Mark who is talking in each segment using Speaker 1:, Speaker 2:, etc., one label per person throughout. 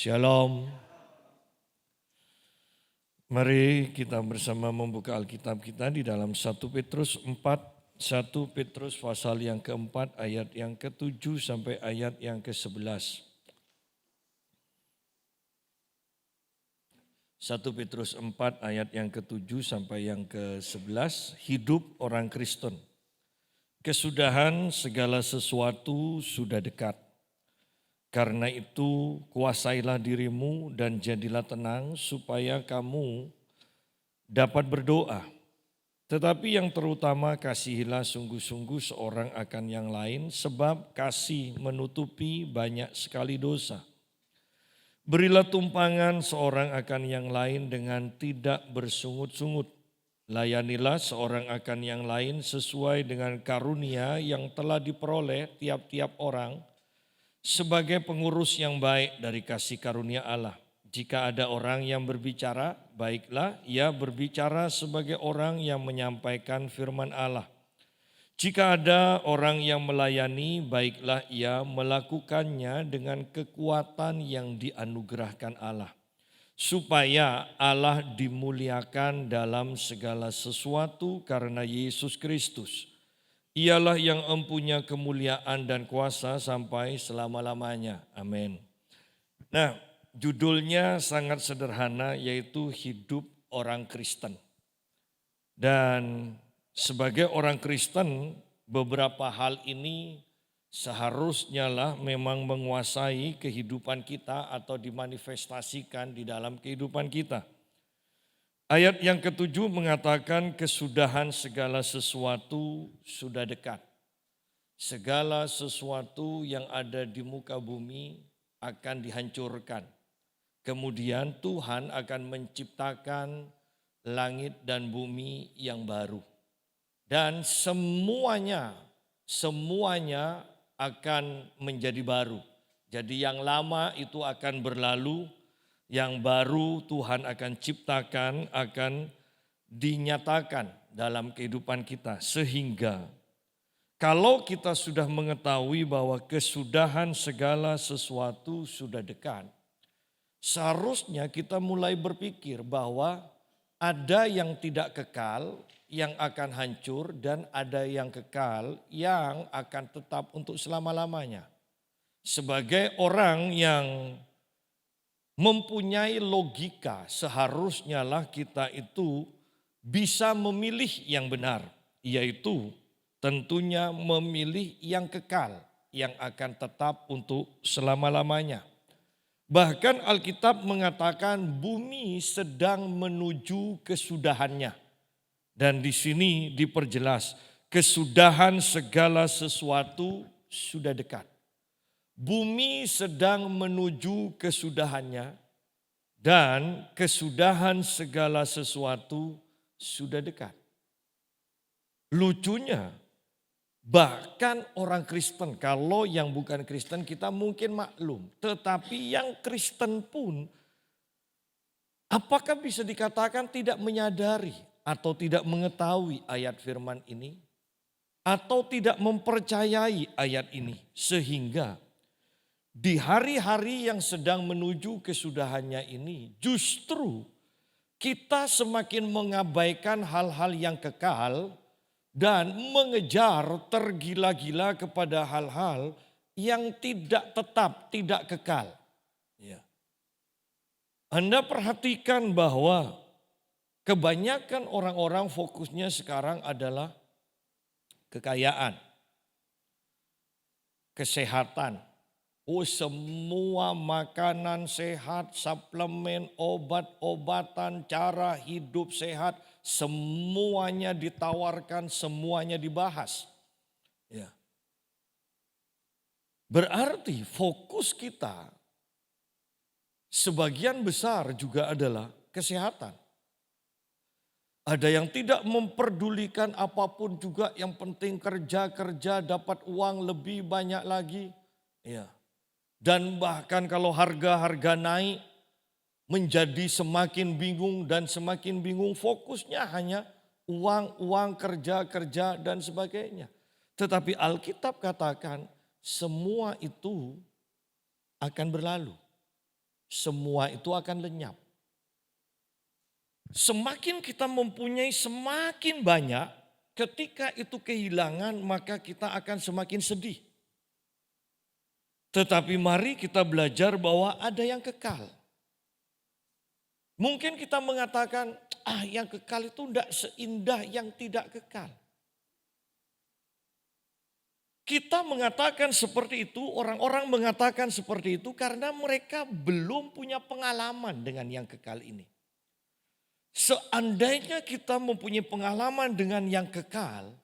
Speaker 1: Shalom. Mari kita bersama membuka Alkitab kita di dalam 1 Petrus 4, 1 Petrus pasal yang keempat ayat yang ke-7 sampai ayat yang ke-11. 1 Petrus 4 ayat yang ke-7 sampai yang ke-11, hidup orang Kristen. Kesudahan segala sesuatu sudah dekat. Karena itu kuasailah dirimu dan jadilah tenang supaya kamu dapat berdoa. Tetapi yang terutama kasihilah sungguh-sungguh seorang akan yang lain sebab kasih menutupi banyak sekali dosa. Berilah tumpangan seorang akan yang lain dengan tidak bersungut-sungut. Layanilah seorang akan yang lain sesuai dengan karunia yang telah diperoleh tiap-tiap orang sebagai pengurus yang baik dari kasih karunia Allah. Jika ada orang yang berbicara, baiklah ia berbicara sebagai orang yang menyampaikan firman Allah. Jika ada orang yang melayani, baiklah ia melakukannya dengan kekuatan yang dianugerahkan Allah. Supaya Allah dimuliakan dalam segala sesuatu karena Yesus Kristus. Ialah yang empunya kemuliaan dan kuasa sampai selama-lamanya. Amin. Nah, judulnya sangat sederhana yaitu hidup orang Kristen. Dan sebagai orang Kristen, beberapa hal ini seharusnya lah memang menguasai kehidupan kita atau dimanifestasikan di dalam kehidupan kita. Ayat yang ke-7 mengatakan kesudahan segala sesuatu sudah dekat. Segala sesuatu yang ada di muka bumi akan dihancurkan. Kemudian Tuhan akan menciptakan langit dan bumi yang baru. Dan semuanya akan menjadi baru. Jadi yang lama itu akan berlalu. Yang baru Tuhan akan ciptakan, akan dinyatakan dalam kehidupan kita. Sehingga kalau kita sudah mengetahui bahwa kesudahan segala sesuatu sudah dekat, seharusnya kita mulai berpikir bahwa ada yang tidak kekal, yang akan hancur, dan ada yang kekal, yang akan tetap untuk selama-lamanya. Sebagai orang yang mempunyai logika, seharusnya lah kita itu bisa memilih yang benar, yaitu tentunya memilih yang kekal, yang akan tetap untuk selama-lamanya. Bahkan Alkitab mengatakan bumi sedang menuju kesudahannya. Dan di sini diperjelas, kesudahan segala sesuatu sudah dekat. Bumi sedang menuju kesudahannya dan kesudahan segala sesuatu sudah dekat. Lucunya, bahkan orang Kristen, kalau yang bukan Kristen kita mungkin maklum. Tetapi yang Kristen pun apakah bisa dikatakan tidak menyadari atau tidak mengetahui ayat firman ini? Atau tidak mempercayai ayat ini sehingga di hari-hari yang sedang menuju kesudahannya ini justru kita semakin mengabaikan hal-hal yang kekal dan mengejar tergila-gila kepada hal-hal yang tidak tetap, tidak kekal. Ya. Anda perhatikan bahwa kebanyakan orang-orang fokusnya sekarang adalah kekayaan, kesehatan. Oh, semua makanan sehat, suplemen, obat-obatan, cara hidup sehat, semuanya ditawarkan, semuanya dibahas. Ya. Berarti fokus kita sebagian besar juga adalah kesehatan. Ada yang tidak memperdulikan apapun juga, yang penting kerja dapat uang lebih banyak lagi. Ya. Dan bahkan kalau harga-harga naik menjadi semakin bingung dan semakin bingung, fokusnya hanya uang, kerja dan sebagainya. Tetapi Alkitab katakan semua itu akan berlalu. semua itu akan lenyap. Semakin kita mempunyai semakin banyak, ketika itu kehilangan maka kita akan semakin sedih. Tetapi mari kita belajar bahwa ada yang kekal. Mungkin kita mengatakan, yang kekal itu tidak seindah yang tidak kekal. Kita mengatakan seperti itu, orang-orang mengatakan seperti itu karena mereka belum punya pengalaman dengan yang kekal ini. Seandainya kita mempunyai pengalaman dengan yang kekal,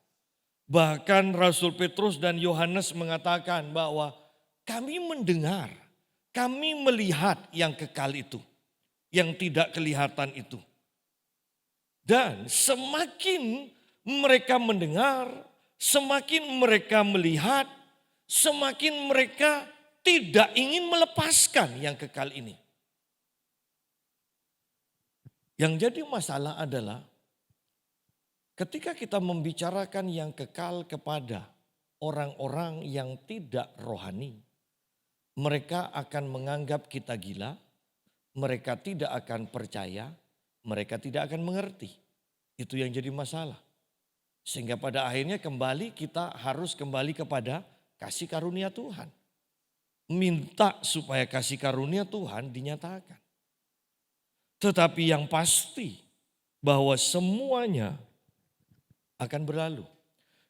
Speaker 1: bahkan Rasul Petrus dan Yohanes mengatakan bahwa kami mendengar, kami melihat yang kekal itu, yang tidak kelihatan itu. Dan semakin mereka mendengar, semakin mereka melihat, semakin mereka tidak ingin melepaskan yang kekal ini. Yang jadi masalah adalah ketika kita membicarakan yang kekal kepada orang-orang yang tidak rohani, mereka akan menganggap kita gila, mereka tidak akan percaya, mereka tidak akan mengerti. Itu yang jadi masalah. Sehingga pada akhirnya kita harus kembali kepada kasih karunia Tuhan. Minta supaya kasih karunia Tuhan dinyatakan. Tetapi yang pasti bahwa semuanya akan berlalu.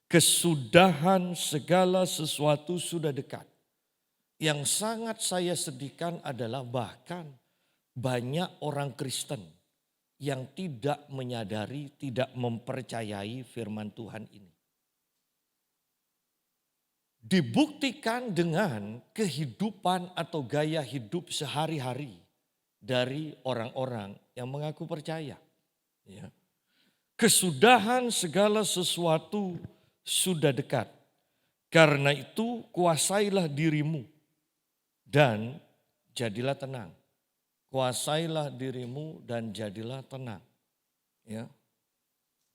Speaker 1: Kesudahan segala sesuatu sudah dekat. Yang sangat saya sedihkan adalah bahkan banyak orang Kristen yang tidak menyadari, tidak mempercayai firman Tuhan ini. Dibuktikan dengan kehidupan atau gaya hidup sehari-hari dari orang-orang yang mengaku percaya. Ya. Kesudahan segala sesuatu sudah dekat. Karena itu kuasailah dirimu dan jadilah tenang. Kuasailah dirimu dan jadilah tenang. Ya.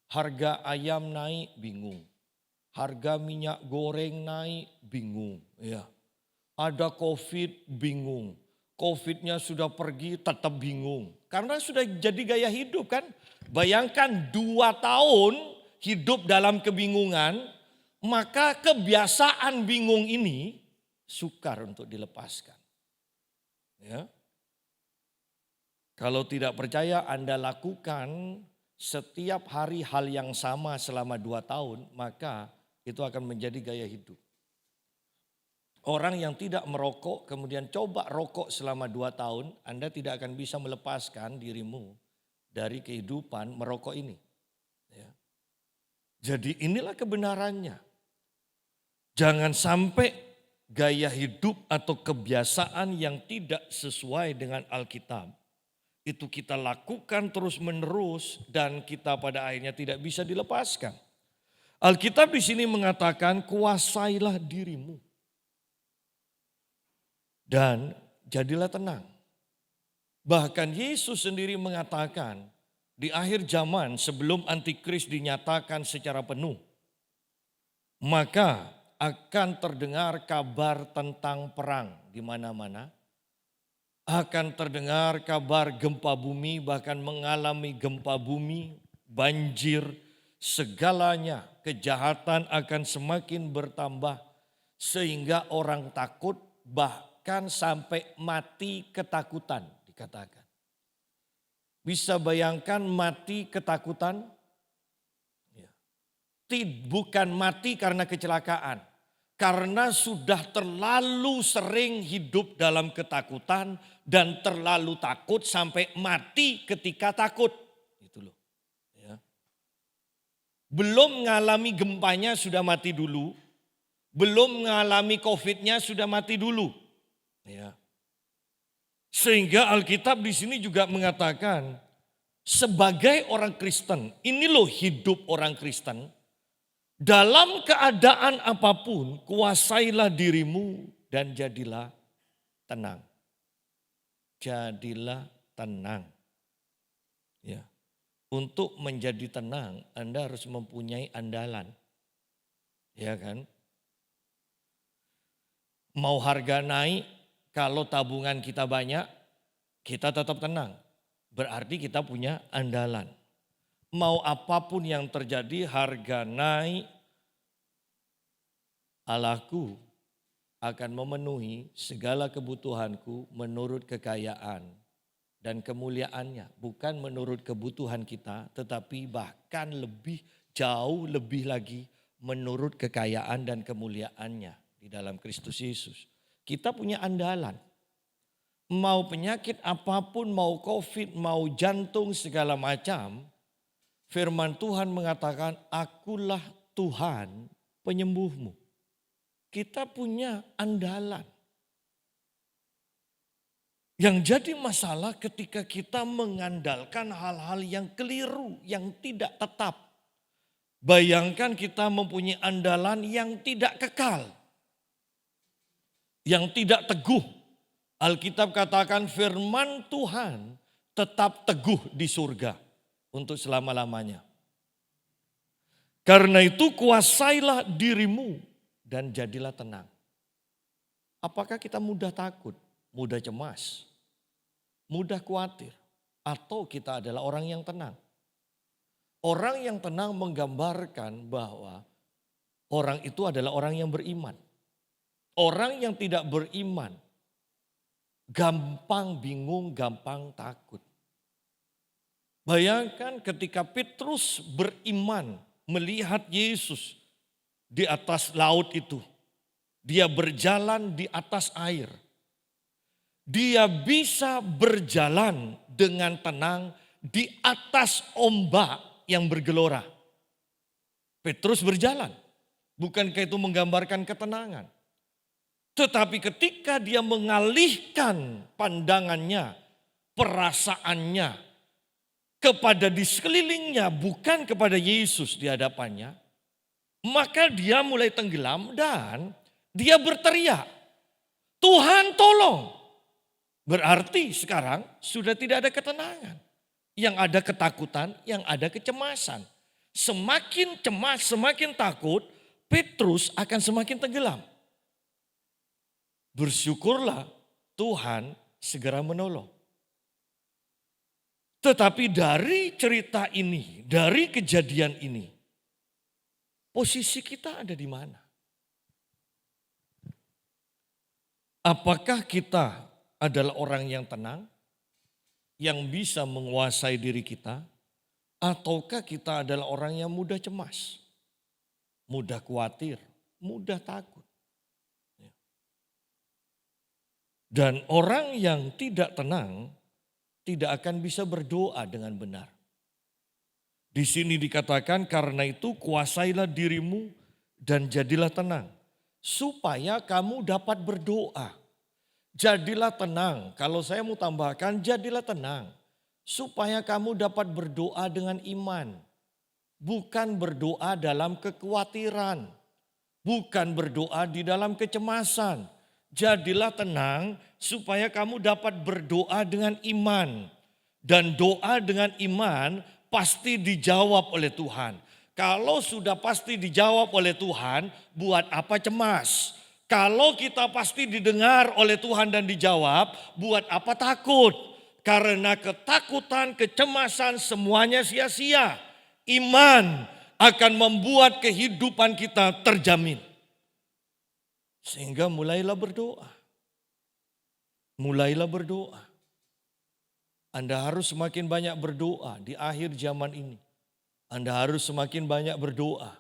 Speaker 1: Harga ayam naik bingung. Harga minyak goreng naik bingung. Ya. Ada COVID bingung. COVID-nya sudah pergi tetap bingung. Karena sudah jadi gaya hidup kan. Bayangkan 2 tahun hidup dalam kebingungan. Maka kebiasaan bingung ini sukar untuk dilepaskan. Ya. Kalau tidak percaya Anda lakukan setiap hari hal yang sama selama 2 tahun. Maka itu akan menjadi gaya hidup. Orang yang tidak merokok kemudian coba rokok selama 2 tahun, Anda tidak akan bisa melepaskan dirimu dari kehidupan merokok ini. Ya. Jadi inilah kebenarannya. Jangan sampai gaya hidup atau kebiasaan yang tidak sesuai dengan Alkitab itu kita lakukan terus menerus dan kita pada akhirnya tidak bisa dilepaskan. Alkitab di sini mengatakan kuasailah dirimu. Dan jadilah tenang. Bahkan Yesus sendiri mengatakan di akhir zaman sebelum antikris dinyatakan secara penuh. Maka akan terdengar kabar tentang perang di mana-mana. Akan terdengar kabar gempa bumi, bahkan mengalami gempa bumi, banjir, segalanya kejahatan akan semakin bertambah. Sehingga orang takut bahkan sampai mati ketakutan dikatakan. Bisa bayangkan mati ketakutan? Bukan mati karena kecelakaan. Karena sudah terlalu sering hidup dalam ketakutan dan terlalu takut sampai mati ketika takut. Gitu loh. Ya. Belum mengalami gempanya sudah mati dulu. Belum mengalami COVID-nya sudah mati dulu. Ya. Sehingga Alkitab di sini juga mengatakan sebagai orang Kristen, ini loh hidup orang Kristen. Dalam keadaan apapun, kuasailah dirimu dan jadilah tenang. Jadilah tenang. Ya. Untuk menjadi tenang, Anda harus mempunyai andalan. Ya kan? Mau harga naik, kalau tabungan kita banyak, kita tetap tenang. Berarti kita punya andalan. Mau apapun yang terjadi, harga naik, Allahku akan memenuhi segala kebutuhanku menurut kekayaan dan kemuliaannya. Bukan menurut kebutuhan kita, tetapi bahkan lebih jauh lebih lagi menurut kekayaan dan kemuliaannya di dalam Kristus Yesus. Kita punya andalan. Mau penyakit apapun, mau COVID, mau jantung, segala macam. Firman Tuhan mengatakan, akulah Tuhan penyembuhmu. Kita punya andalan. Yang jadi masalah ketika kita mengandalkan hal-hal yang keliru, yang tidak tetap. Bayangkan kita mempunyai andalan yang tidak kekal. Yang tidak teguh. Alkitab katakan firman Tuhan tetap teguh di surga untuk selama-lamanya. Karena itu kuasailah dirimu dan jadilah tenang. Apakah kita mudah takut, mudah cemas, mudah khawatir, atau kita adalah orang yang tenang? Orang yang tenang menggambarkan bahwa orang itu adalah orang yang beriman. Orang yang tidak beriman gampang bingung, gampang takut. Bayangkan ketika Petrus beriman melihat Yesus di atas laut itu. Dia berjalan di atas air. Dia bisa berjalan dengan tenang di atas ombak yang bergelora. Petrus berjalan. Bukankah itu menggambarkan ketenangan? Tetapi ketika dia mengalihkan pandangannya, perasaannya kepada di sekelilingnya, bukan kepada Yesus di hadapannya, maka dia mulai tenggelam dan dia berteriak, Tuhan tolong. Berarti sekarang sudah tidak ada ketenangan. Yang ada ketakutan, yang ada kecemasan. Semakin cemas, semakin takut, Petrus akan semakin tenggelam. Bersyukurlah Tuhan segera menolong. Tetapi dari cerita ini, dari kejadian ini, posisi kita ada di mana? Apakah kita adalah orang yang tenang, yang bisa menguasai diri kita, ataukah kita adalah orang yang mudah cemas, mudah khawatir, mudah takut? Dan orang yang tidak tenang tidak akan bisa berdoa dengan benar. Di sini dikatakan karena itu kuasailah dirimu dan jadilah tenang. Supaya kamu dapat berdoa. Jadilah tenang. Kalau saya mau tambahkan jadilah tenang. Supaya kamu dapat berdoa dengan iman. Bukan berdoa dalam kekhawatiran. Bukan berdoa di dalam kecemasan. Jadilah tenang supaya kamu dapat berdoa dengan iman. Dan doa dengan iman pasti dijawab oleh Tuhan. Kalau sudah pasti dijawab oleh Tuhan, buat apa cemas? Kalau kita pasti didengar oleh Tuhan dan dijawab, buat apa takut? Karena ketakutan, kecemasan semuanya sia-sia. Iman akan membuat kehidupan kita terjamin. Sehingga mulailah berdoa. Mulailah berdoa. Anda harus semakin banyak berdoa di akhir zaman ini. Anda harus semakin banyak berdoa.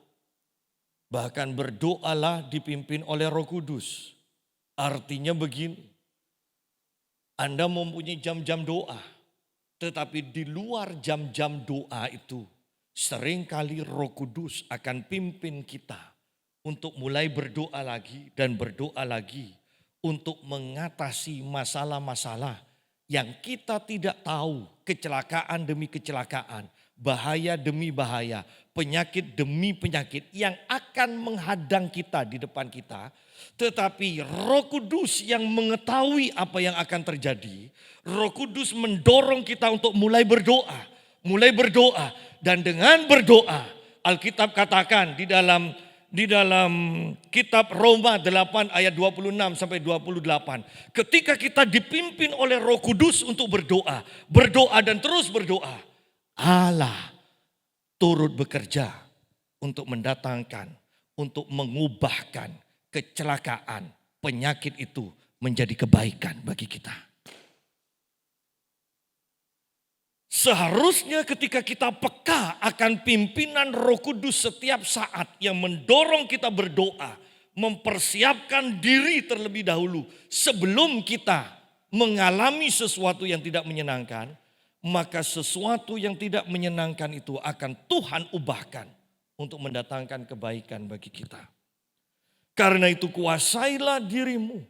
Speaker 1: Bahkan berdoalah dipimpin oleh Roh Kudus. Artinya begini. Anda mempunyai jam-jam doa. Tetapi di luar jam-jam doa itu. Seringkali Roh Kudus akan pimpin kita. Untuk mulai berdoa lagi dan berdoa lagi untuk mengatasi masalah-masalah yang kita tidak tahu, kecelakaan demi kecelakaan, bahaya demi bahaya, penyakit demi penyakit yang akan menghadang kita di depan kita. Tetapi Roh Kudus yang mengetahui apa yang akan terjadi, Roh Kudus mendorong kita untuk mulai berdoa dan dengan berdoa, Alkitab katakan di dalam di dalam kitab Roma 8 ayat 26 sampai 28. Ketika kita dipimpin oleh Roh Kudus untuk berdoa, berdoa dan terus berdoa, Allah turut bekerja untuk mendatangkan, untuk mengubahkan kecelakaan, penyakit itu menjadi kebaikan bagi kita. Seharusnya ketika kita peka akan pimpinan Roh Kudus setiap saat yang mendorong kita berdoa, mempersiapkan diri terlebih dahulu sebelum kita mengalami sesuatu yang tidak menyenangkan, maka sesuatu yang tidak menyenangkan itu akan Tuhan ubahkan untuk mendatangkan kebaikan bagi kita. Karena itu kuasailah dirimu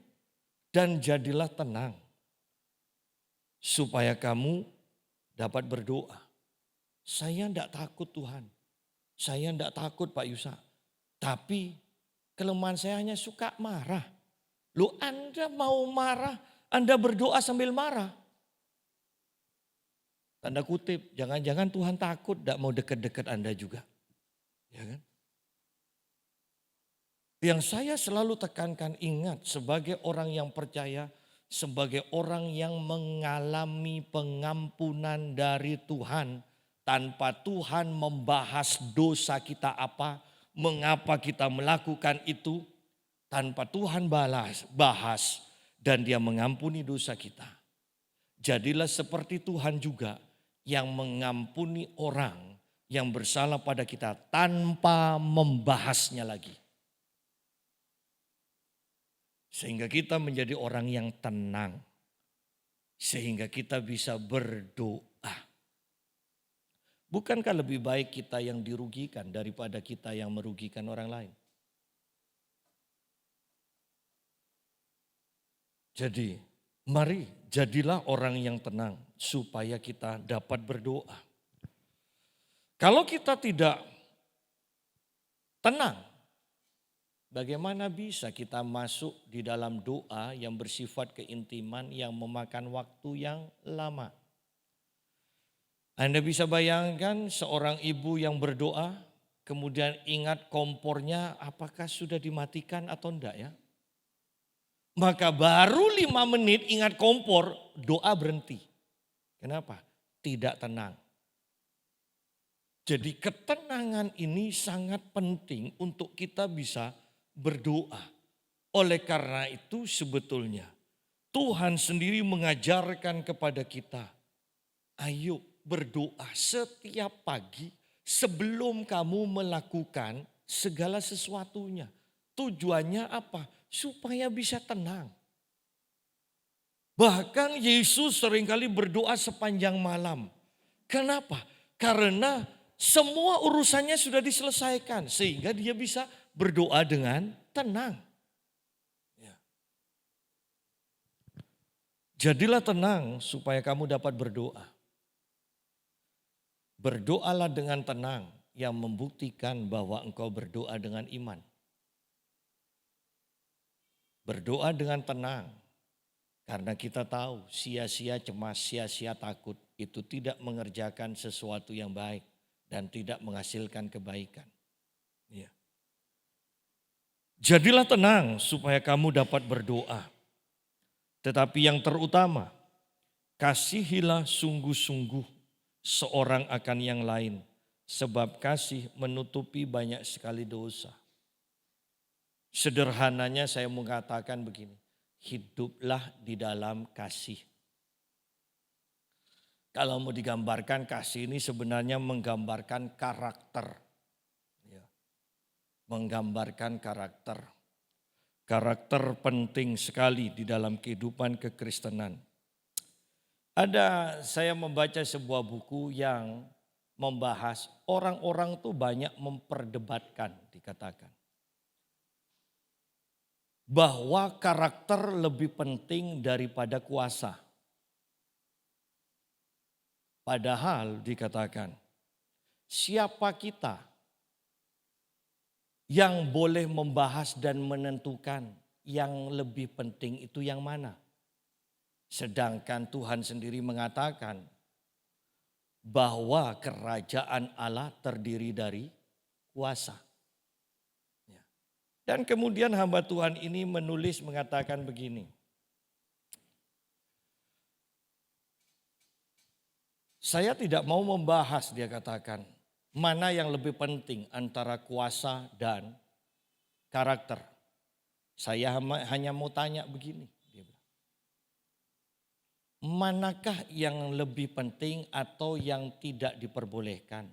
Speaker 1: dan jadilah tenang supaya kamu dapat berdoa. Saya tidak takut Tuhan. Saya tidak takut Pak Yusa. Tapi kelemahan saya hanya suka marah. Loh, Anda mau marah, Anda berdoa sambil marah. Tanda kutip, jangan-jangan Tuhan takut tidak mau dekat-dekat Anda juga. Ya kan? Yang saya selalu tekankan, ingat sebagai orang yang percaya, sebagai orang yang mengalami pengampunan dari Tuhan, tanpa Tuhan membahas dosa kita apa, mengapa kita melakukan itu, tanpa Tuhan bahas dan Dia mengampuni dosa kita. Jadilah seperti Tuhan juga yang mengampuni orang yang bersalah pada kita tanpa membahasnya lagi. Sehingga kita menjadi orang yang tenang. Sehingga kita bisa berdoa. Bukankah lebih baik kita yang dirugikan daripada kita yang merugikan orang lain? Jadi mari jadilah orang yang tenang supaya kita dapat berdoa. Kalau kita tidak tenang, bagaimana bisa kita masuk di dalam doa yang bersifat keintiman yang memakan waktu yang lama? Anda bisa bayangkan seorang ibu yang berdoa, kemudian ingat kompornya apakah sudah dimatikan atau enggak ya? Maka baru 5 menit ingat kompor, doa berhenti. Kenapa? Tidak tenang. Jadi ketenangan ini sangat penting untuk kita bisa berdoa. Oleh karena itu sebetulnya Tuhan sendiri mengajarkan kepada kita, ayo berdoa setiap pagi sebelum kamu melakukan segala sesuatunya. Tujuannya apa? Supaya bisa tenang. Bahkan Yesus seringkali berdoa sepanjang malam. Kenapa? Karena semua urusannya sudah diselesaikan sehingga dia bisa berdoa dengan tenang. Ya. Jadilah tenang supaya kamu dapat berdoa. Berdoalah dengan tenang yang membuktikan bahwa engkau berdoa dengan iman. Berdoa dengan tenang karena kita tahu sia-sia cemas, sia-sia takut itu tidak mengerjakan sesuatu yang baik dan tidak menghasilkan kebaikan. Ya. Jadilah tenang supaya kamu dapat berdoa. Tetapi yang terutama, kasihilah sungguh-sungguh seorang akan yang lain. Sebab kasih menutupi banyak sekali dosa. Sederhananya saya mengatakan begini, hiduplah di dalam kasih. Kalau mau digambarkan kasih ini sebenarnya menggambarkan karakter. Ya. Menggambarkan karakter. Karakter penting sekali di dalam kehidupan kekristenan. Saya membaca sebuah buku yang membahas orang-orang tuh banyak memperdebatkan dikatakan. Bahwa karakter lebih penting daripada kuasa. Padahal dikatakan, siapa kita yang boleh membahas dan menentukan yang lebih penting itu yang mana? Sedangkan Tuhan sendiri mengatakan bahwa kerajaan Allah terdiri dari kuasa. Ya. Dan kemudian hamba Tuhan ini menulis mengatakan begini. Saya tidak mau membahas, dia katakan, mana yang lebih penting antara kuasa dan karakter. Saya hanya mau tanya begini. Dia bilang, manakah yang lebih penting atau yang tidak diperbolehkan?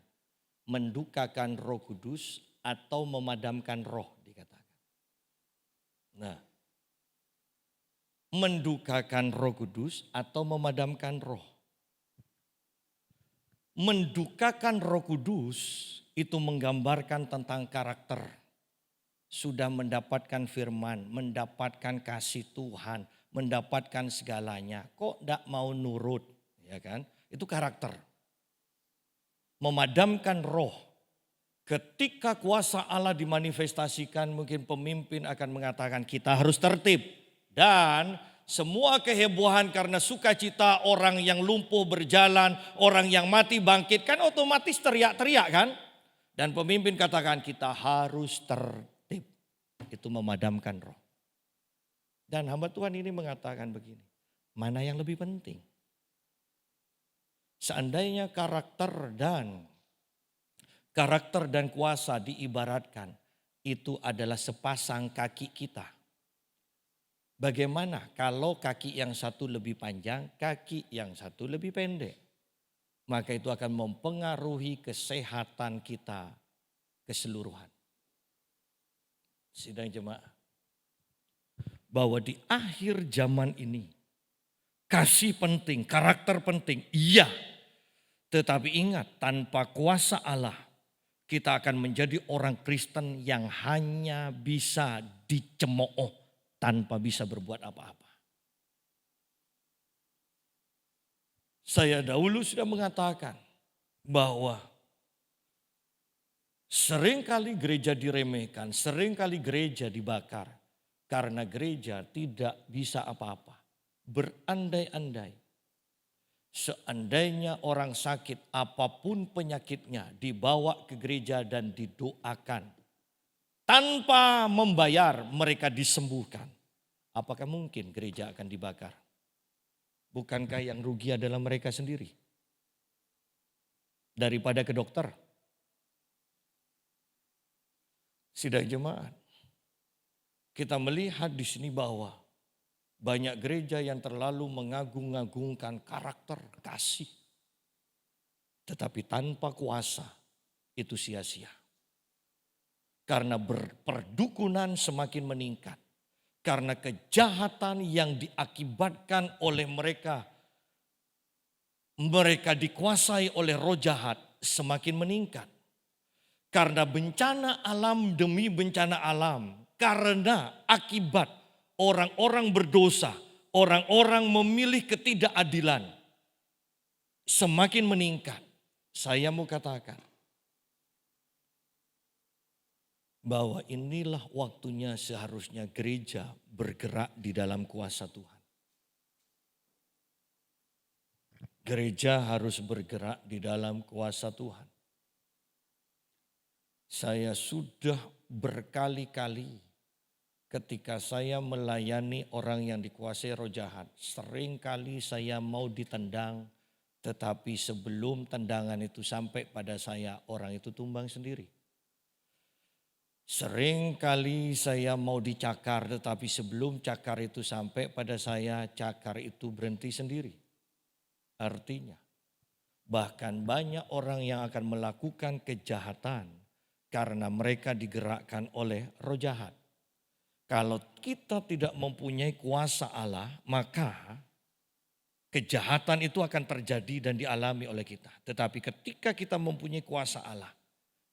Speaker 1: Mendukakan Roh Kudus atau memadamkan roh, dikatakan. Nah, mendukakan Roh Kudus atau memadamkan roh. Mendukakan Roh Kudus itu menggambarkan tentang karakter. Sudah mendapatkan firman, mendapatkan kasih Tuhan, mendapatkan segalanya. Kok tidak mau nurut, ya kan? Itu karakter. Memadamkan roh. Ketika kuasa Allah dimanifestasikan, mungkin pemimpin akan mengatakan kita harus tertib. Dan semua kehebohan karena sukacita orang yang lumpuh berjalan, orang yang mati bangkit, kan otomatis teriak-teriak kan? Dan pemimpin katakan kita harus tertib. Itu memadamkan roh. Dan hamba Tuhan ini mengatakan begini, mana yang lebih penting? Seandainya karakter dan kuasa diibaratkan itu adalah sepasang kaki kita. Bagaimana kalau kaki yang satu lebih panjang, kaki yang satu lebih pendek? Maka itu akan mempengaruhi kesehatan kita keseluruhan. Sidang jemaat, bahwa di akhir zaman ini kasih penting, karakter penting, iya. Tetapi ingat, tanpa kuasa Allah kita akan menjadi orang Kristen yang hanya bisa dicemooh tanpa bisa berbuat apa-apa. Saya dahulu sudah mengatakan bahwa seringkali gereja diremehkan, seringkali gereja dibakar karena gereja tidak bisa apa-apa. Berandai-andai, seandainya orang sakit apapun penyakitnya dibawa ke gereja dan didoakan. Tanpa membayar mereka disembuhkan. Apakah mungkin gereja akan dibakar? Bukankah yang rugi adalah mereka sendiri? Daripada ke dokter. Sidang jemaat, kita melihat di sini bahwa banyak gereja yang terlalu mengagung-agungkan karakter kasih. Tetapi tanpa kuasa itu sia-sia. Karena perdukunan semakin meningkat. Karena kejahatan yang diakibatkan oleh mereka dikuasai oleh roh jahat semakin meningkat. Karena bencana alam demi bencana alam. Karena akibat orang-orang berdosa, orang-orang memilih ketidakadilan semakin meningkat. Saya mau katakan bahwa inilah waktunya seharusnya gereja bergerak di dalam kuasa Tuhan. Gereja harus bergerak di dalam kuasa Tuhan. Saya sudah berkali-kali ketika saya melayani orang yang dikuasai roh jahat, seringkali saya mau ditendang, tetapi sebelum tendangan itu sampai pada saya, orang itu tumbang sendiri. Seringkali saya mau dicakar, tetapi sebelum cakar itu sampai pada saya, cakar itu berhenti sendiri. Artinya, bahkan banyak orang yang akan melakukan kejahatan karena mereka digerakkan oleh roh jahat. Kalau kita tidak mempunyai kuasa Allah, maka kejahatan itu akan terjadi dan dialami oleh kita. Tetapi ketika kita mempunyai kuasa Allah,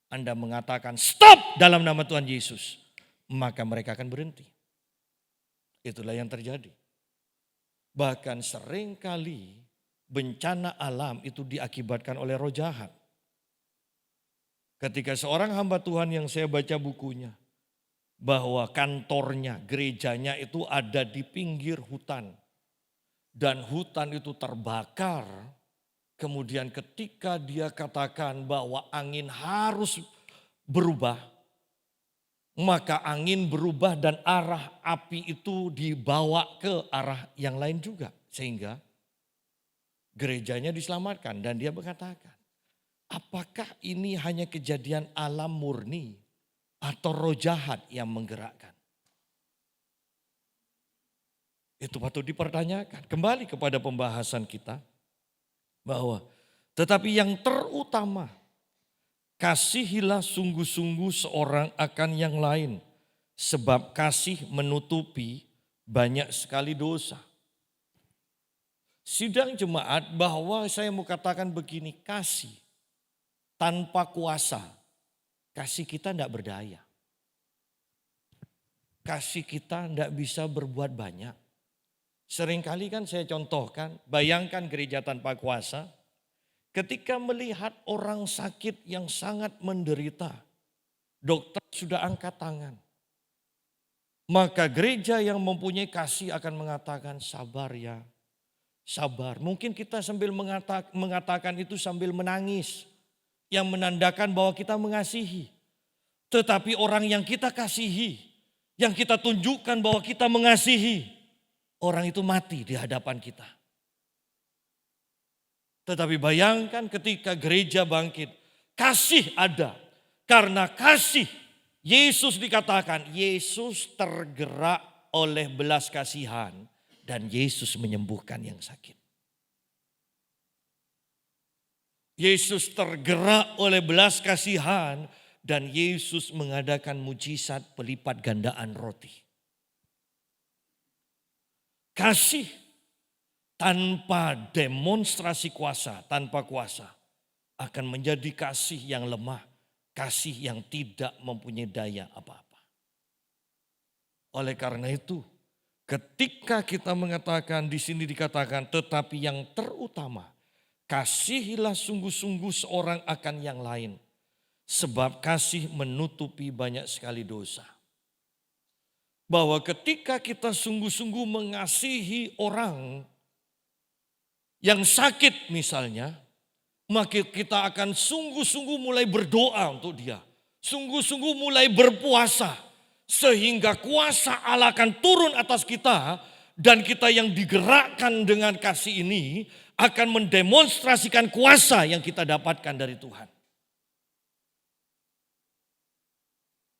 Speaker 1: Anda mengatakan stop dalam nama Tuhan Yesus, maka mereka akan berhenti. Itulah yang terjadi. Bahkan seringkali bencana alam itu diakibatkan oleh roh jahat. Ketika seorang hamba Tuhan yang saya baca bukunya, bahwa kantornya, gerejanya itu ada di pinggir hutan. Dan hutan itu terbakar. Kemudian ketika dia katakan bahwa angin harus berubah, maka angin berubah dan arah api itu dibawa ke arah yang lain juga. Sehingga gerejanya diselamatkan dan dia mengatakan, apakah ini hanya kejadian alam murni atau roh jahat yang menggerakkan? Itu patut dipertanyakan. Kembali kepada pembahasan kita bahwa tetapi yang terutama, kasihilah sungguh-sungguh seorang akan yang lain, sebab kasih menutupi banyak sekali dosa. Sidang jemaat, bahwa saya mau katakan begini, kasih tanpa kuasa, kasih kita tidak berdaya. Kasih kita tidak bisa berbuat banyak. Seringkali kan saya contohkan, bayangkan gereja tanpa kuasa, ketika melihat orang sakit yang sangat menderita, dokter sudah angkat tangan. Maka gereja yang mempunyai kasih akan mengatakan, sabar ya, sabar. Mungkin kita sambil mengatakan itu sambil menangis, yang menandakan bahwa kita mengasihi. Tetapi orang yang kita kasihi, yang kita tunjukkan bahwa kita mengasihi, orang itu mati di hadapan kita. Tetapi bayangkan ketika gereja bangkit, kasih ada. Karena kasih, Yesus dikatakan, Yesus tergerak oleh belas kasihan dan Yesus menyembuhkan yang sakit. Yesus tergerak oleh belas kasihan dan Yesus mengadakan mujizat pelipat gandaan roti. Kasih tanpa demonstrasi kuasa, tanpa kuasa, akan menjadi kasih yang lemah, kasih yang tidak mempunyai daya apa-apa. Oleh karena itu, ketika kita mengatakan, di sini dikatakan, tetapi yang terutama, kasihilah sungguh-sungguh seorang akan yang lain, sebab kasih menutupi banyak sekali dosa. Bahwa ketika kita sungguh-sungguh mengasihi orang yang sakit misalnya, maka kita akan sungguh-sungguh mulai berdoa untuk dia. Sungguh-sungguh mulai berpuasa. Sehingga kuasa Allah akan turun atas kita. Dan kita yang digerakkan dengan kasih ini akan mendemonstrasikan kuasa yang kita dapatkan dari Tuhan.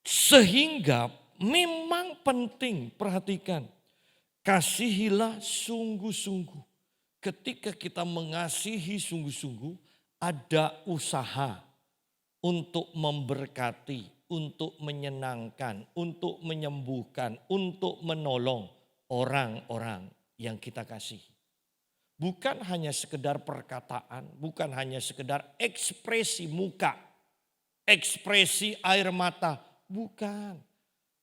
Speaker 1: Sehingga memang penting, perhatikan, kasihilah sungguh-sungguh. Ketika kita mengasihi sungguh-sungguh, ada usaha untuk memberkati, untuk menyenangkan, untuk menyembuhkan, untuk menolong orang-orang yang kita kasihi. Bukan hanya sekedar perkataan, bukan hanya sekedar ekspresi muka, ekspresi air mata, bukan.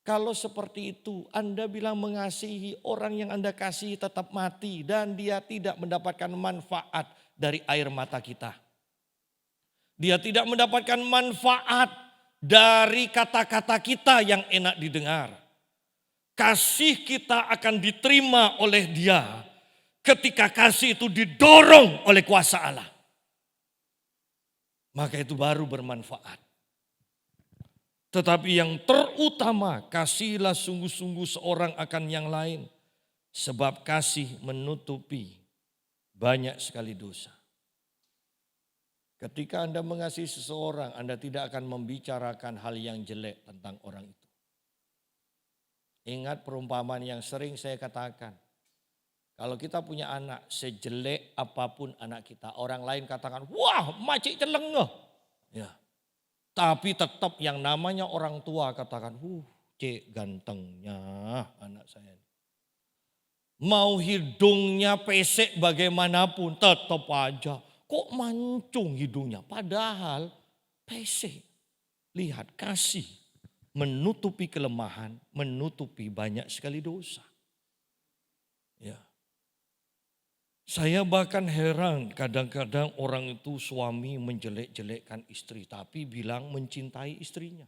Speaker 1: Kalau seperti itu, Anda bilang mengasihi, orang yang Anda kasihi tetap mati dan dia tidak mendapatkan manfaat dari air mata kita. Dia tidak mendapatkan manfaat dari kata-kata kita yang enak didengar. Kasih kita akan diterima oleh dia ketika kasih itu didorong oleh kuasa Allah. Maka itu baru bermanfaat. Tetapi yang terutama, kasihilah sungguh-sungguh seorang akan yang lain. Sebab kasih menutupi banyak sekali dosa. Ketika Anda mengasihi seseorang, Anda tidak akan membicarakan hal yang jelek tentang orang itu. Ingat perumpamaan yang sering saya katakan. Kalau kita punya anak, sejelek apapun anak kita, orang lain katakan, wah macik celengah. Ya. Tapi tetap yang namanya orang tua katakan, cek gantengnya anak saya. Mau hidungnya pesek bagaimanapun tetap aja. Kok mancung hidungnya? Padahal pesek. Lihat, kasih menutupi kelemahan, menutupi banyak sekali dosa. Ya. Saya bahkan heran kadang-kadang orang itu suami menjelek-jelekkan istri tapi bilang mencintai istrinya.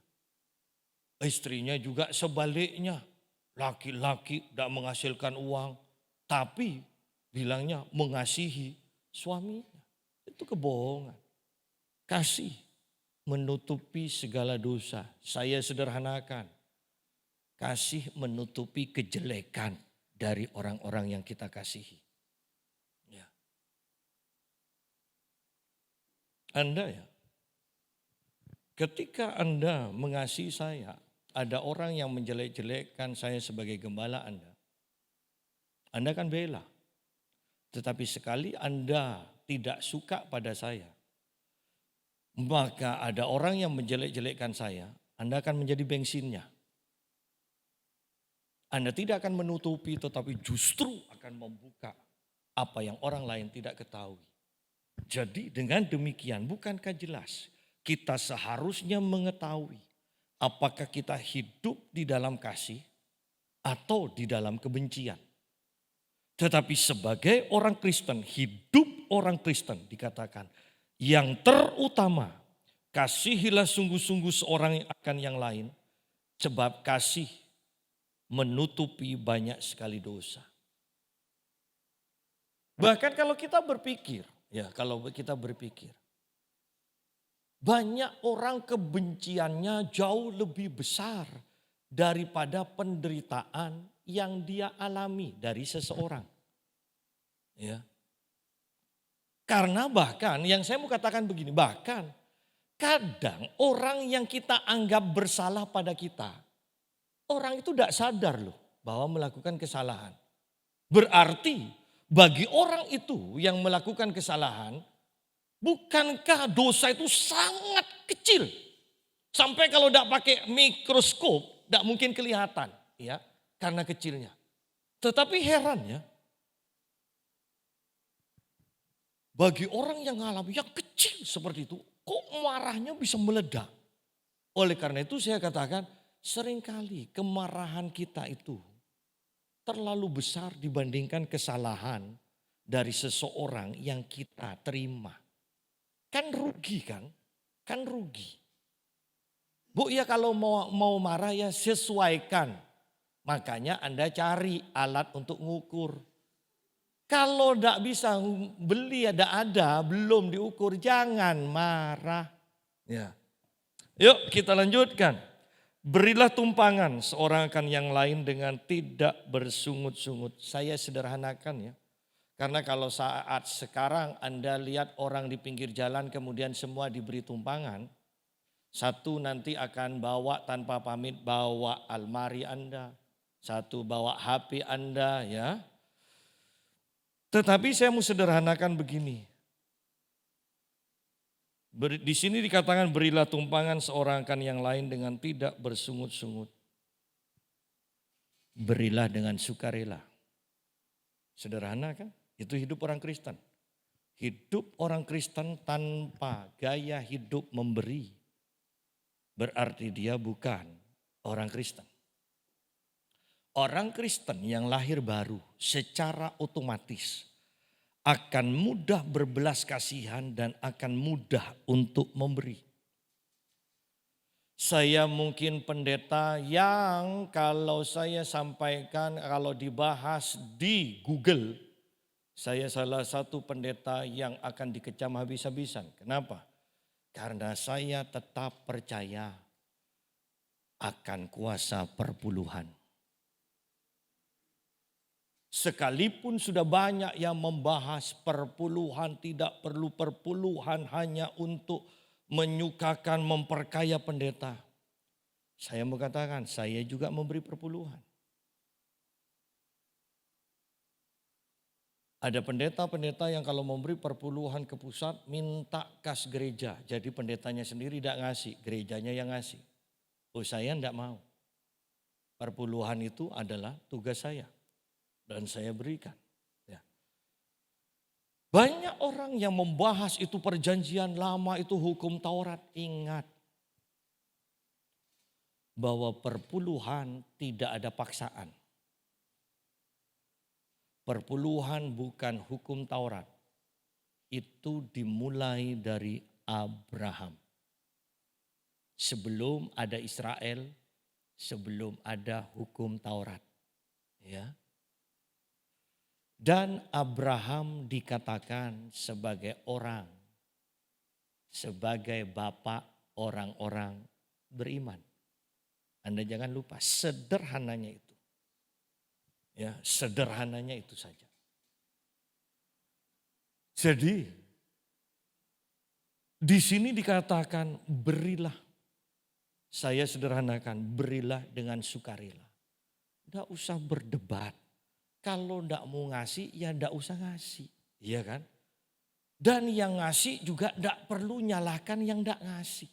Speaker 1: Istrinya juga sebaliknya. Laki-laki tidak menghasilkan uang tapi bilangnya mengasihi suaminya. Itu kebohongan. Kasih menutupi segala dosa. Saya sederhanakan. kasih menutupi kejelekan dari orang-orang yang kita kasihi. Ya. Anda ya, ketika Anda mengasihi saya, ada orang yang menjelek-jelekkan saya sebagai gembala Anda kan bela. Tetapi sekali Anda tidak suka pada saya, maka ada orang yang menjelek-jelekkan saya, Anda akan menjadi bensinnya. Anda tidak akan menutupi tetapi justru akan membuka apa yang orang lain tidak ketahui. Jadi dengan demikian bukankah jelas kita seharusnya mengetahui apakah kita hidup di dalam kasih atau di dalam kebencian. Tetapi sebagai orang Kristen, hidup orang Kristen dikatakan yang terutama kasihilah sungguh-sungguh seorang akan yang lain sebab kasih menutupi banyak sekali dosa. Bahkan kalau kita berpikir, banyak orang kebenciannya jauh lebih besar daripada penderitaan yang dia alami dari seseorang. Ya. Karena bahkan yang saya mau katakan begini, bahkan kadang orang yang kita anggap bersalah pada kita, orang itu tidak sadar loh bahwa melakukan kesalahan. Berarti bagi orang itu yang melakukan kesalahan, bukankah dosa itu sangat kecil? Sampai kalau tidak pakai mikroskop, tidak mungkin kelihatan, ya, karena kecilnya. Tetapi herannya, bagi orang yang mengalami yang kecil seperti itu, kok marahnya bisa meledak? Oleh karena itu saya katakan, seringkali kemarahan kita itu terlalu besar dibandingkan kesalahan dari seseorang yang kita terima. Kan rugi kan? Kan rugi. Bu ya kalau mau marah ya sesuaikan. Makanya Anda cari alat untuk ngukur. Kalau tidak bisa beli ada belum diukur jangan marah. Ya. Yuk kita lanjutkan. Berilah tumpangan seorang akan yang lain dengan tidak bersungut-sungut. Saya sederhanakan ya. Karena kalau saat sekarang Anda lihat orang di pinggir jalan kemudian semua diberi tumpangan. Satu nanti akan bawa tanpa pamit bawa almari Anda. Satu bawa HP Anda ya. Tetapi saya mau sederhanakan begini. Di sini dikatakan berilah tumpangan seorang akan yang lain dengan tidak bersungut-sungut. Berilah dengan sukarela. Sederhana kan? Itu hidup orang Kristen. Hidup orang Kristen tanpa gaya hidup memberi. Berarti dia bukan orang Kristen. Orang Kristen yang lahir baru secara otomatis akan mudah berbelas kasihan dan akan mudah untuk memberi. Saya mungkin pendeta yang kalau saya sampaikan, kalau dibahas di Google, saya salah satu pendeta yang akan dikecam habis-habisan. Kenapa? Karena saya tetap percaya akan kuasa perpuluhan. Sekalipun sudah banyak yang membahas perpuluhan, tidak perlu perpuluhan hanya untuk menyukakan, memperkaya pendeta. Saya mau katakan, saya juga memberi perpuluhan. Ada pendeta-pendeta yang kalau memberi perpuluhan ke pusat minta kas gereja. Jadi pendetanya sendiri tidak ngasih, gerejanya yang ngasih. Oh saya tidak mau. Perpuluhan itu adalah tugas saya. Dan saya berikan. Ya. Banyak orang yang membahas itu perjanjian lama, itu hukum Taurat. Ingat bahwa perpuluhan tidak ada paksaan. Perpuluhan bukan hukum Taurat. Itu dimulai dari Abraham. Sebelum ada Israel, sebelum ada hukum Taurat. Ya. Dan Abraham dikatakan sebagai orang, sebagai bapak orang-orang beriman. Anda jangan lupa sederhananya itu. Ya, sederhananya itu saja. Jadi di sini dikatakan berilah. Saya sederhanakan, berilah dengan sukarela. Tidak usah berdebat. Kalau tidak mau ngasih, ya tidak usah ngasih. Iya kan? Dan yang ngasih juga tidak perlu nyalahkan yang tidak ngasih.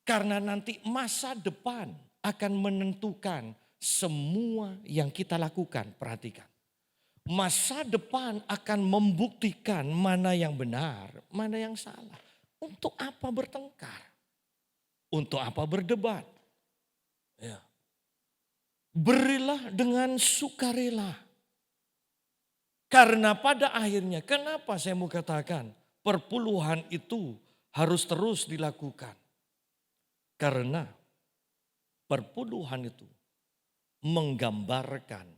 Speaker 1: Karena nanti masa depan akan menentukan semua yang kita lakukan. Perhatikan. Masa depan akan membuktikan mana yang benar, mana yang salah. Untuk apa bertengkar? Untuk apa berdebat? Ya. Berilah dengan sukarela. Karena pada akhirnya, kenapa saya mau katakan perpuluhan itu harus terus dilakukan? Karena perpuluhan itu menggambarkan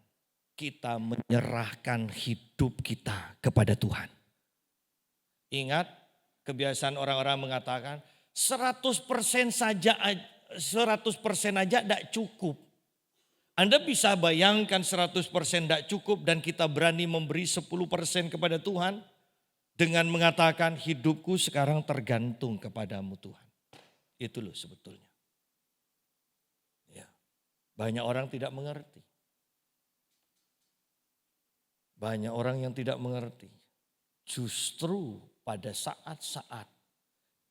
Speaker 1: kita menyerahkan hidup kita kepada Tuhan. Ingat kebiasaan orang-orang mengatakan 100% saja 100% aja tidak cukup. Anda bisa bayangkan 100% tidak cukup dan kita berani memberi 10% kepada Tuhan dengan mengatakan hidupku sekarang tergantung kepadamu Tuhan. Itu loh sebetulnya. Ya. Banyak orang tidak mengerti. Banyak orang yang tidak mengerti. Justru pada saat-saat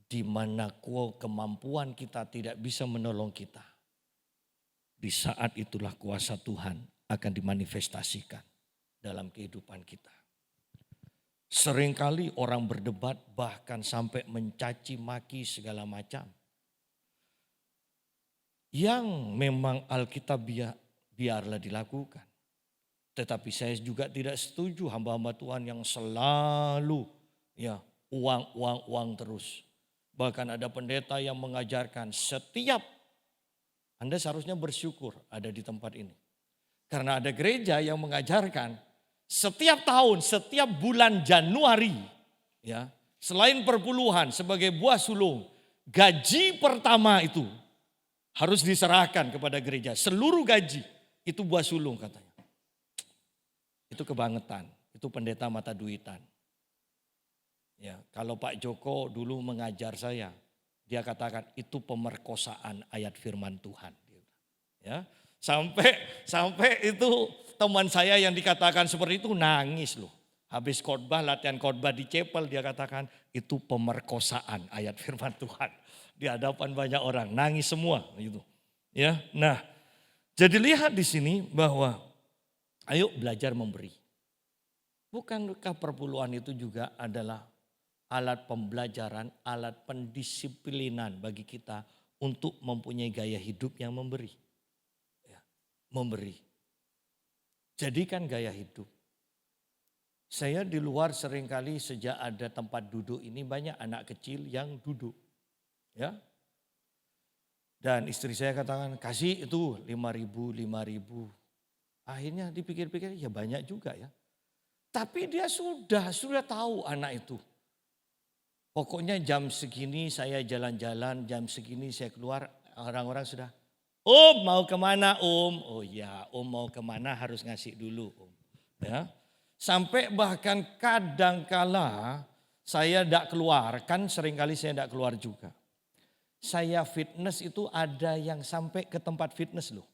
Speaker 1: di mana kemampuan kita tidak bisa menolong kita. Di saat itulah kuasa Tuhan akan dimanifestasikan dalam kehidupan kita. Seringkali orang berdebat bahkan sampai mencaci maki segala macam. Yang memang Alkitab biarlah dilakukan. Tetapi saya juga tidak setuju hamba-hamba Tuhan yang selalu uang terus. Bahkan ada pendeta yang mengajarkan setiap Anda seharusnya bersyukur ada di tempat ini. Karena ada gereja yang mengajarkan setiap tahun, setiap bulan Januari, ya, selain perpuluhan sebagai buah sulung, gaji pertama itu harus diserahkan kepada gereja. Seluruh gaji itu buah sulung katanya. Itu kebangetan, itu pendeta mata duitan. Ya, kalau Pak Joko dulu mengajar saya, dia katakan itu pemerkosaan ayat firman Tuhan. Ya, sampai itu teman saya yang dikatakan seperti itu nangis loh. Habis khotbah, latihan khotbah di chapel dia katakan itu pemerkosaan ayat firman Tuhan. Di hadapan banyak orang nangis semua gitu. Ya, nah jadi lihat di sini bahwa ayo belajar memberi. Bukankah perpuluhan itu juga adalah alat pembelajaran, alat pendisiplinan bagi kita untuk mempunyai gaya hidup yang memberi. Ya, memberi. Jadikan gaya hidup. Saya di luar seringkali sejak ada tempat duduk ini banyak anak kecil yang duduk. Ya. Dan istri saya katakan kasih itu 5.000. Akhirnya dipikir-pikir ya banyak juga ya. Tapi dia sudah tahu anak itu. Pokoknya jam segini saya jalan-jalan, jam segini saya keluar, orang-orang sudah, Om mau kemana Om? Oh ya Om mau kemana harus ngasih dulu Om. Ya. Sampai bahkan kadangkala saya tidak keluar, kan seringkali saya tidak keluar juga. Saya fitness itu ada yang sampai ke tempat fitness loh.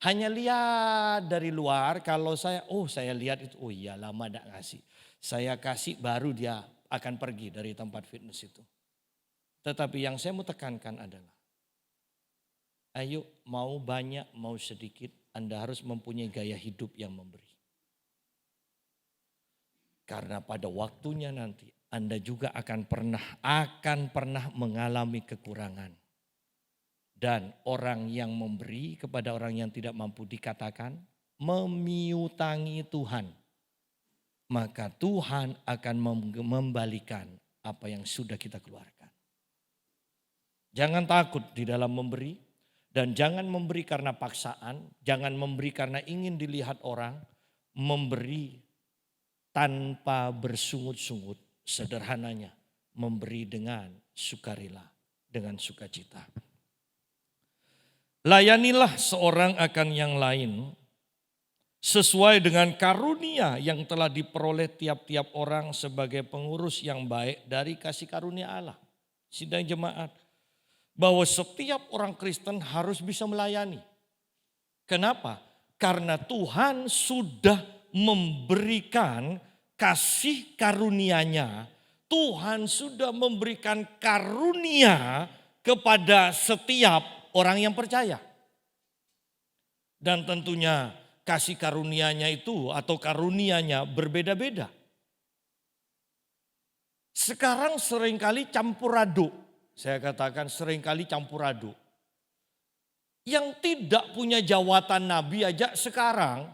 Speaker 1: Hanya lihat dari luar, kalau saya lihat itu, oh iya lama tidak ngasih. Saya kasih baru dia akan pergi dari tempat fitness itu. Tetapi yang saya mau tekankan adalah, ayo mau banyak mau sedikit Anda harus mempunyai gaya hidup yang memberi. Karena pada waktunya nanti Anda juga akan pernah mengalami kekurangan. Dan orang yang memberi kepada orang yang tidak mampu dikatakan memiutangi Tuhan. Maka Tuhan akan membalikan apa yang sudah kita keluarkan. Jangan takut di dalam memberi dan jangan memberi karena paksaan, jangan memberi karena ingin dilihat orang, memberi tanpa bersungut-sungut, sederhananya memberi dengan sukarela, dengan sukacita. Layanilah seorang akan yang lain sesuai dengan karunia yang telah diperoleh tiap-tiap orang sebagai pengurus yang baik dari kasih karunia Allah. Sidang jemaat, bahwa setiap orang Kristen harus bisa melayani. Kenapa? Karena Tuhan sudah memberikan kasih karunia-Nya. Tuhan sudah memberikan karunia kepada setiap orang yang percaya. Dan tentunya kasih karunia-Nya itu atau karunia-Nya berbeda-beda. Sekarang seringkali campur aduk. Saya katakan seringkali campur aduk. Yang tidak punya jawatan nabi aja sekarang,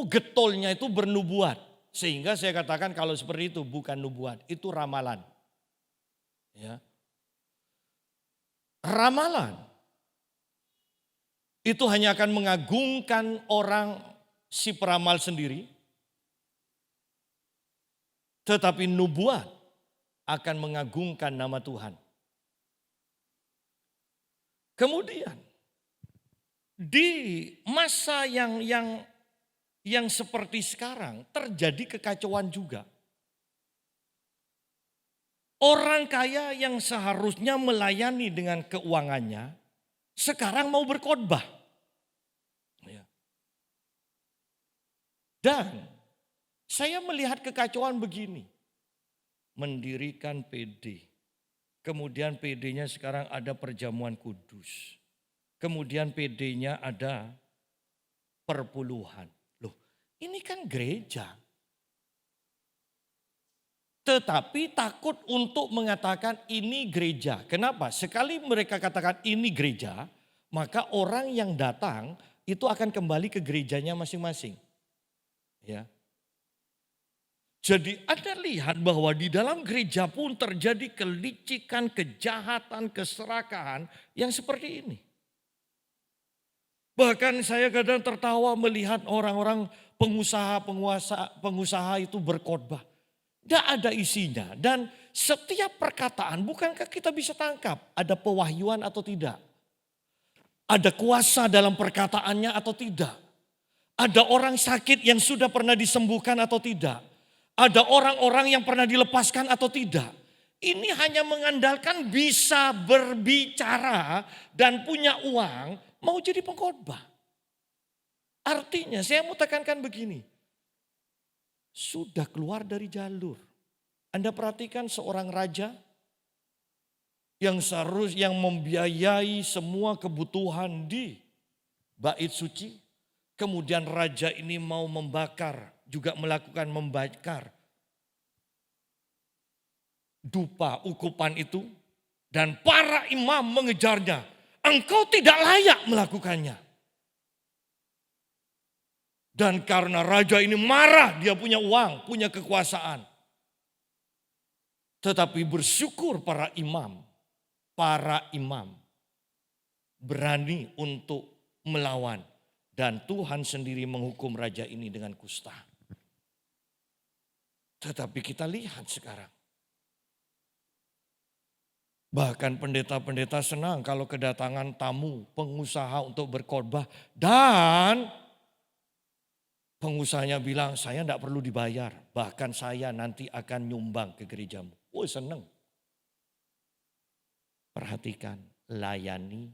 Speaker 1: getolnya itu bernubuat. Sehingga saya katakan kalau seperti itu bukan nubuat, itu ramalan. Ya. Ramalan itu hanya akan mengagungkan orang si peramal sendiri. Tetapi nubuat akan mengagungkan nama Tuhan. Kemudian di masa yang seperti sekarang terjadi kekacauan juga. Orang kaya yang seharusnya melayani dengan keuangannya sekarang mau berkhotbah. Dan saya melihat kekacauan begini. Mendirikan PD. Kemudian PD-nya sekarang ada perjamuan kudus. Kemudian PD-nya ada perpuluhan. Loh, ini kan gereja. Tetapi takut untuk mengatakan ini gereja. Kenapa? Sekali mereka katakan ini gereja, maka orang yang datang itu akan kembali ke gerejanya masing-masing. Ya. Jadi Anda lihat bahwa di dalam gereja pun terjadi kelicikan, kejahatan, keserakahan yang seperti ini. Bahkan saya kadang tertawa melihat orang-orang pengusaha itu berkhotbah. Tidak ada isinya dan setiap perkataan bukankah kita bisa tangkap ada pewahyuan atau tidak. Ada kuasa dalam perkataannya atau tidak. Ada orang sakit yang sudah pernah disembuhkan atau tidak. Ada orang-orang yang pernah dilepaskan atau tidak. Ini hanya mengandalkan bisa berbicara dan punya uang mau jadi pengkhotbah. Artinya saya mau tekankan begini. Sudah keluar dari jalur. Anda perhatikan seorang raja yang membiayai semua kebutuhan di bait suci. Kemudian raja ini mau membakar, juga melakukan membakar dupa ukupan itu. Dan para imam mengejarnya, engkau tidak layak melakukannya. Dan karena raja ini marah, dia punya uang, punya kekuasaan. Tetapi bersyukur para imam berani untuk melawan. Dan Tuhan sendiri menghukum raja ini dengan kusta. Tetapi kita lihat sekarang. Bahkan pendeta-pendeta senang kalau kedatangan tamu pengusaha untuk berkhotbah. Dan pengusahanya bilang saya tidak perlu dibayar. Bahkan saya nanti akan nyumbang ke gerejamu. Oh senang. Perhatikan, layani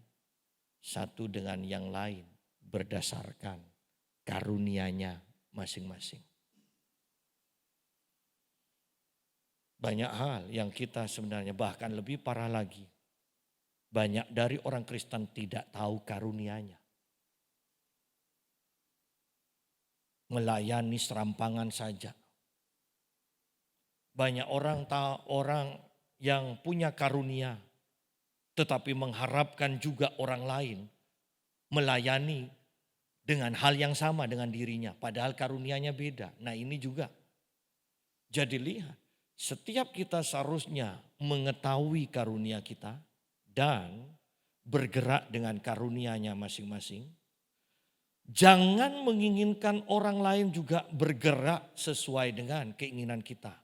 Speaker 1: satu dengan yang lain. Berdasarkan karunia-Nya masing-masing. Banyak hal yang kita sebenarnya bahkan lebih parah lagi. Banyak dari orang Kristen tidak tahu karunia-Nya. Melayani serampangan saja. Banyak orang yang punya karunia tetapi mengharapkan juga orang lain melayani dengan hal yang sama dengan dirinya. Padahal karunia-Nya beda. Nah ini juga. Jadi lihat. Setiap kita seharusnya mengetahui karunia kita. Dan bergerak dengan karunia-Nya masing-masing. Jangan menginginkan orang lain juga bergerak sesuai dengan keinginan kita.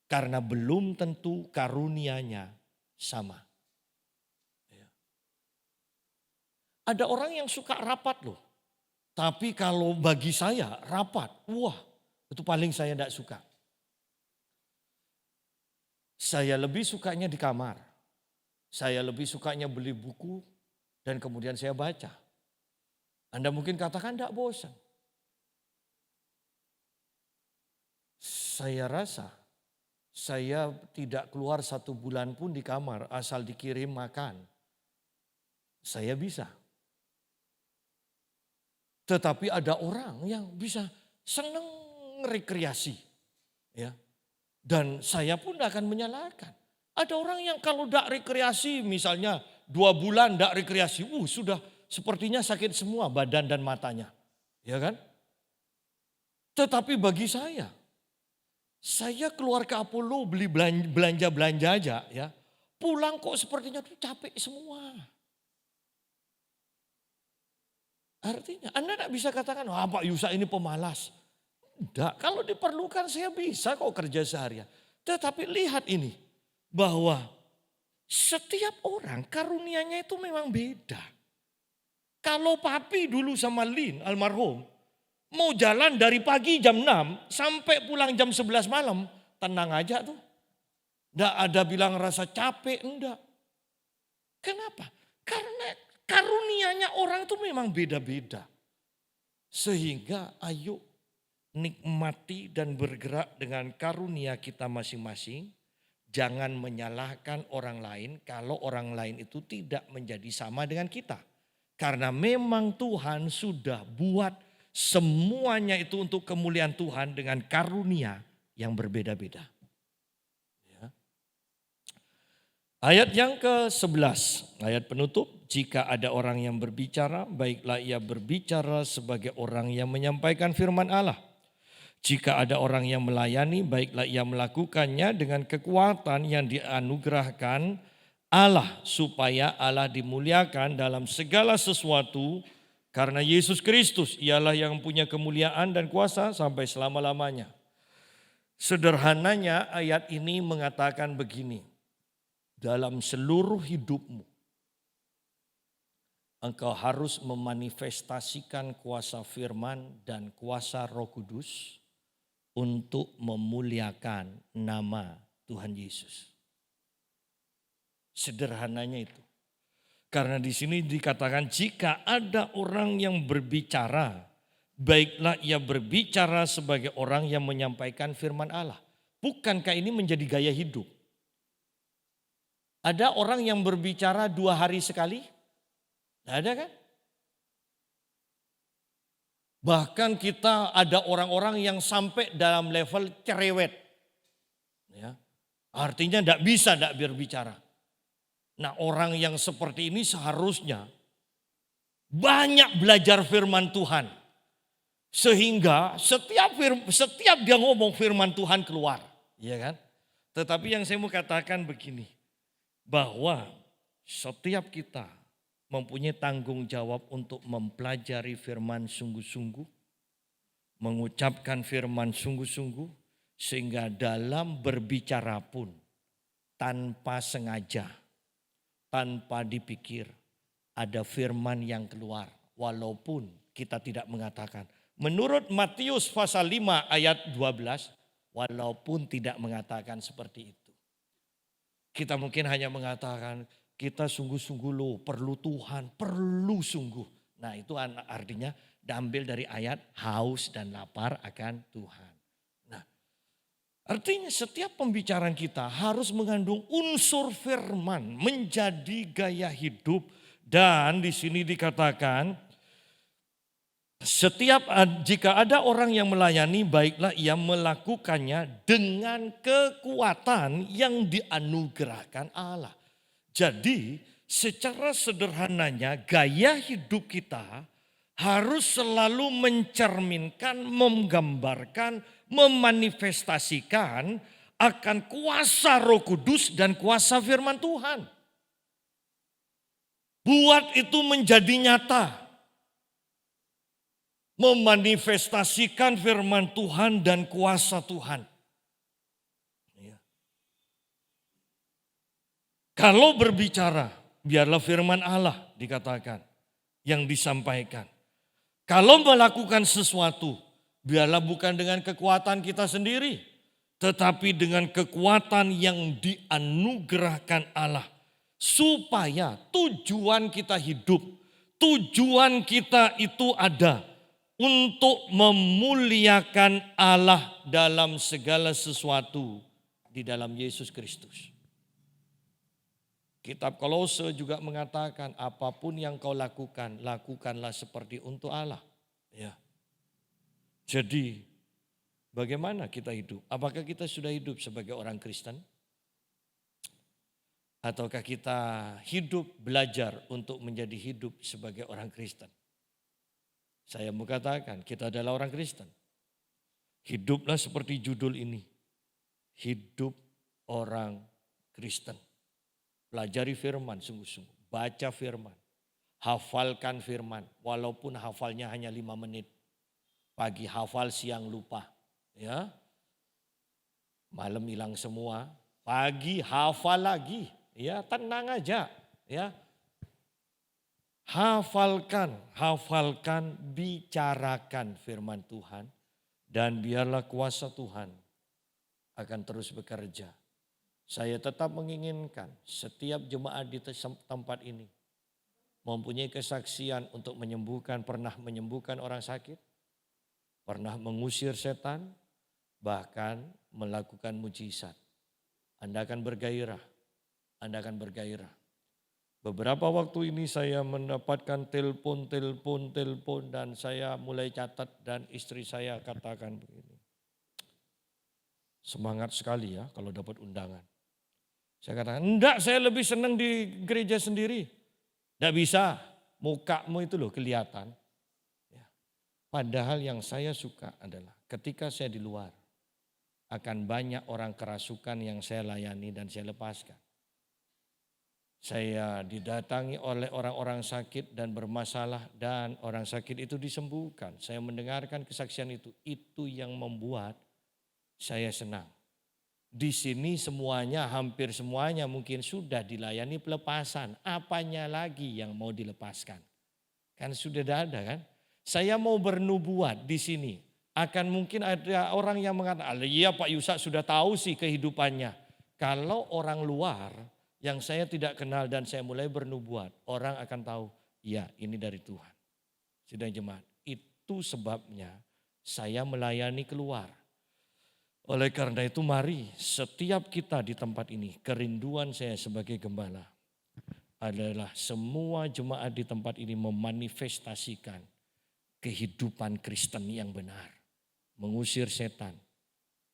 Speaker 1: Karena belum tentu karunia-Nya sama. Ada orang yang suka rapat loh. Tapi kalau bagi saya rapat, wah itu paling saya tidak suka. Saya lebih sukanya di kamar. Saya lebih sukanya beli buku dan kemudian saya baca. Anda mungkin katakan tidak bosan. Saya rasa saya tidak keluar 1 bulan pun di kamar asal dikirim makan. Saya bisa. Tetapi ada orang yang bisa senang rekreasi. Ya. Dan saya pun tidak akan menyalahkan. Ada orang yang kalau tidak rekreasi misalnya 2 bulan tidak rekreasi. Sudah sepertinya sakit semua badan dan matanya. Ya kan? Tetapi bagi saya keluar ke Apollo beli belanja-belanja aja ya. Pulang kok sepertinya tuh capek semua. Artinya Anda tidak bisa katakan, Pak Yusa ini pemalas. Tidak, kalau diperlukan saya bisa kok kerja seharian. Tetapi lihat ini, bahwa setiap orang karunianya itu memang beda. Kalau papi dulu sama Lin almarhum, mau jalan dari pagi jam 6 sampai pulang jam 11 malam, tenang aja tuh. Tidak ada bilang rasa capek, enggak. Kenapa? Karena karunianya orang itu memang beda-beda. Sehingga ayo nikmati dan bergerak dengan karunia kita masing-masing. Jangan menyalahkan orang lain kalau orang lain itu tidak menjadi sama dengan kita. Karena memang Tuhan sudah buat semuanya itu untuk kemuliaan Tuhan dengan karunia yang berbeda-beda. Ayat yang ke-11, ayat penutup. Jika ada orang yang berbicara, baiklah ia berbicara sebagai orang yang menyampaikan firman Allah. Jika ada orang yang melayani, baiklah ia melakukannya dengan kekuatan yang dianugerahkan Allah, supaya Allah dimuliakan dalam segala sesuatu. Karena Yesus Kristus ialah yang punya kemuliaan dan kuasa sampai selama-lamanya. Sederhananya ayat ini mengatakan begini. Dalam seluruh hidupmu, engkau harus memanifestasikan kuasa firman dan kuasa Roh Kudus untuk memuliakan nama Tuhan Yesus. Sederhananya itu. Karena di sini dikatakan jika ada orang yang berbicara, baiklah ia berbicara sebagai orang yang menyampaikan firman Allah. Bukankah ini menjadi gaya hidup? Ada orang yang berbicara 2 hari sekali? Ada kan? Bahkan kita ada orang-orang yang sampai dalam level cerewet. Ya. Artinya tidak bisa tidak berbicara. Nah orang yang seperti ini seharusnya banyak belajar firman Tuhan. Sehingga setiap dia ngomong firman Tuhan keluar. Ya kan? Tetapi yang saya mau katakan begini. Bahwa setiap kita mempunyai tanggung jawab untuk mempelajari firman sungguh-sungguh, mengucapkan firman sungguh-sungguh, sehingga dalam berbicara pun tanpa sengaja, tanpa dipikir, ada firman yang keluar walaupun kita tidak mengatakan. Menurut Matius pasal 5 ayat 12, walaupun tidak mengatakan seperti itu. Kita mungkin hanya mengatakan kita sungguh-sungguh loh perlu Tuhan, perlu sungguh. Nah itu artinya diambil dari ayat haus dan lapar akan Tuhan. Nah artinya setiap pembicaraan kita harus mengandung unsur firman menjadi gaya hidup. Dan di sini dikatakan jika ada orang yang melayani, baiklah ia melakukannya dengan kekuatan yang dianugerahkan Allah. Jadi secara sederhananya gaya hidup kita harus selalu mencerminkan, menggambarkan, memanifestasikan akan kuasa Roh Kudus dan kuasa firman Tuhan. Buat itu menjadi nyata. Memanifestasikan firman Tuhan dan kuasa Tuhan. Ya. Kalau berbicara, biarlah firman Allah dikatakan. yang disampaikan. Kalau melakukan sesuatu, biarlah bukan dengan kekuatan kita sendiri, tetapi dengan kekuatan yang dianugerahkan Allah. Supaya tujuan kita hidup, tujuan kita itu ada untuk memuliakan Allah dalam segala sesuatu di dalam Yesus Kristus. Kitab Kolose juga mengatakan apapun yang kau lakukan, lakukanlah seperti untuk Allah. Ya. Jadi bagaimana kita hidup? Apakah kita sudah hidup sebagai orang Kristen? Ataukah kita hidup belajar untuk menjadi hidup sebagai orang Kristen? Saya mau katakan kita adalah orang Kristen. Hiduplah seperti judul ini. Hidup orang Kristen. Pelajari firman sungguh-sungguh. Baca firman. Hafalkan firman. Walaupun hafalnya hanya 5 menit. Pagi hafal, siang lupa. Ya. Malam hilang semua. Pagi hafal lagi. Ya, tenang aja. Ya. Hafalkan, bicarakan firman Tuhan. Dan biarlah kuasa Tuhan akan terus bekerja. Saya tetap menginginkan setiap jemaat di tempat ini mempunyai kesaksian untuk pernah menyembuhkan orang sakit, pernah mengusir setan, bahkan melakukan mujizat. Anda akan bergairah, Beberapa waktu ini saya mendapatkan telepon dan saya mulai catat dan istri saya katakan begini. Semangat sekali ya kalau dapat undangan. Saya katakan, enggak, saya lebih senang di gereja sendiri. Enggak bisa, mukamu itu loh kelihatan. Ya. Padahal yang saya suka adalah ketika saya di luar, akan banyak orang kerasukan yang saya layani dan saya lepaskan. Saya didatangi oleh orang-orang sakit dan bermasalah dan orang sakit itu disembuhkan. Saya mendengarkan kesaksian itu yang membuat saya senang. Di sini hampir semuanya mungkin sudah dilayani pelepasan. Apanya lagi yang mau dilepaskan? Kan sudah ada kan? Saya mau bernubuat di sini. Akan mungkin ada orang yang mengatakan, iya Pak Yusak sudah tahu sih kehidupannya. Kalau orang luar yang saya tidak kenal dan saya mulai bernubuat, orang akan tahu, ya ini dari Tuhan. Sidang jemaat, itu sebabnya saya melayani keluar. Oleh karena itu mari setiap kita di tempat ini, kerinduan saya sebagai gembala adalah semua jemaat di tempat ini memanifestasikan kehidupan Kristen yang benar. Mengusir setan,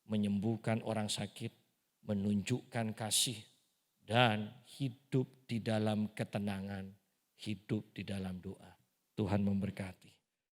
Speaker 1: menyembuhkan orang sakit, menunjukkan kasih, dan hidup di dalam ketenangan, hidup di dalam doa. Tuhan memberkati.